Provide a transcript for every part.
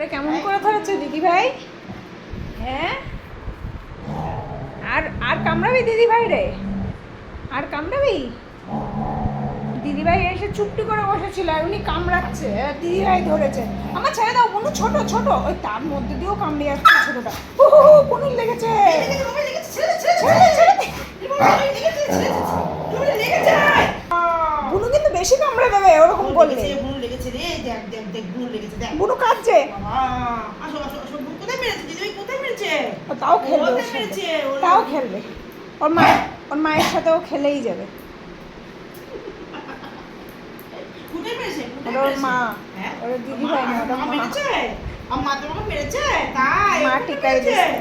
ওরে কেমন করে ধরেছে দিদি ভাই? হ্যাঁ, আর আর কামড়াবি দিদি ভাই রে? আর কামড়াবি? দিদিভাই এসে চুপটি করে বসেছিল আর উনি কামড়াচ্ছে, দিদি ভাই ধরেছে। আমার ছেড়ে দাও বুনু, ছোট ছোট, ওই তার মধ্যে দিয়েও কামড়ে যাচ্ছে ছোটটা। ও বুনুর লেগেছে। বুনু কিন্তু বেশি কামড়ে দেবে ওরকম করলে। বুনু কাঁদছে। তাও খেলবে, তাও খেলবে। ওর মায়ের সাথেও খেলেই যাবে। ওর মা, ওর দিদি ভাই না, ওটা মা। মা তোমাকে মেরেছে তাই? মা টিকাই দিয়েছে।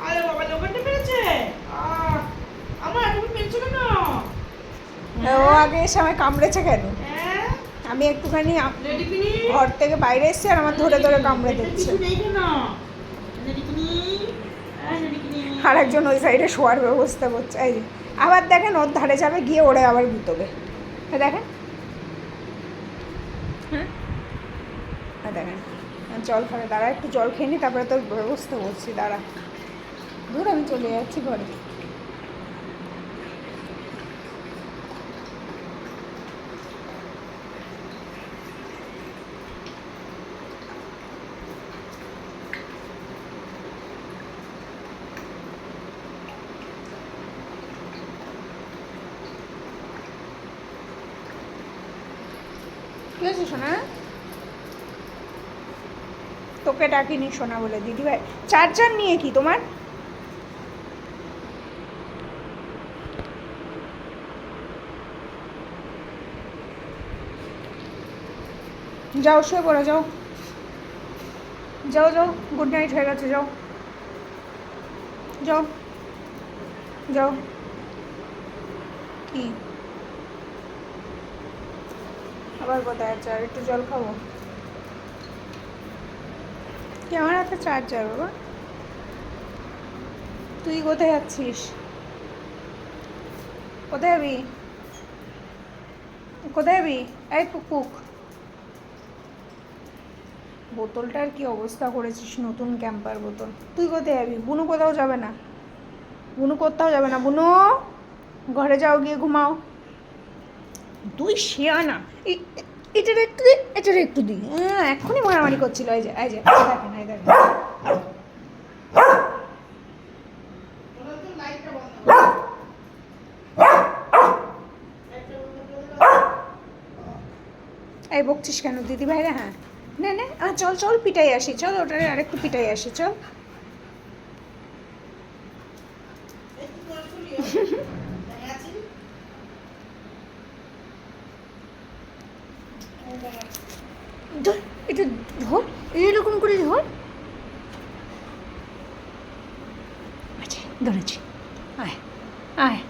আরে বাবা দোকানটা মেরেছে। আমার তুমি মেরেছো কেন? ও আগে এসে আমায় কামড়েছে কেন? আমি একটুখানি ঘর থেকে বাইরে এসেছি আর আমার ধরে ধরে কামড়ে দিচ্ছে। আর একজন ওই সাইডে শোয়ার ব্যবস্থা করছে। এই আবার দেখেন ওর ধারে যাবে, গিয়ে ওরে আবার গুতবে। দেখেন, হ্যাঁ দেখেন জল খাবে। দাঁড়া একটু জল খেয়ে নি, তারপরে তোর ব্যবস্থা করছি। দাঁড়া, দূর আমি চলে যাচ্ছি ঘরে। কি হয়েছে সোনা? তোকে ডাকিনি সোনা বলে দিদিভাই। চার্জার নিয়ে কি তোমার? যাও শুয়ে পড়ো, যাও যাও যাও, গুড নাইট হয়ে গেছে, যাও যাও যাও। কি আবার কোথায় আছে? আর একটু জল খাবো। কি আমার হাতে চার্জার বাবা? তুই কোথায় যাচ্ছিস? কোথায় যাবি? কোথায় যাবি? এই পুক, বোতলটার কি অবস্থা করেছিস, নতুন ক্যাম্পার বোতল। তুই কোথায় যাবি? বুনু কোথাও যাবে না, বুনু কোথাও যাবে না। বুনু ঘরে যাও, গিয়ে ঘুমাও। তুই শেয়ানা, এটার একটু দি, এটার একটু দি। হ্যাঁ এক্ষুনি মারামারি করছিল। এই যে এই যে দেখেন, এই দেখেন। এই বকছিস কেন দিদি ভাইরা? হ্যাঁ নে নে, চল চল পিটাই আসি, চল ওটারে আরেকটু পিটাই আসি, চল। ধর এটা, ধর এইরকম করে ধর। আচ্ছা ধরেছি, আয় আয়।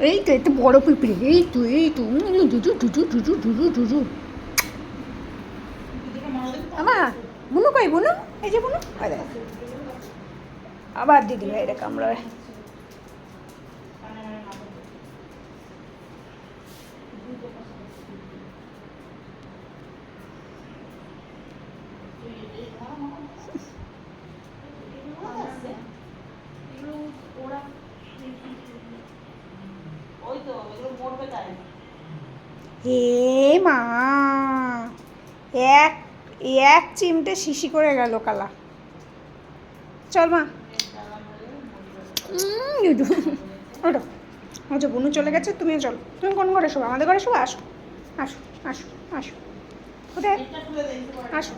এই তো এত বড় পিঁপড়ে, এই তো দুজু দুজু দুজু দুজু দুজু। আমা বুনু কই? বুনু এই যে বুনু, আবার দিদি ভাই রে কামড়াবে। হে মা, এক এক চিমটে শিশি করে গেল কালা। চল মা, ওটা আচ্ছা বুনু চলে গেছে, তুমিও চলো। তুমি কোন ঘরে শোবো? আমাদের ঘরে শোবো? আসো আসো আসো আসো, কোথায় আসো।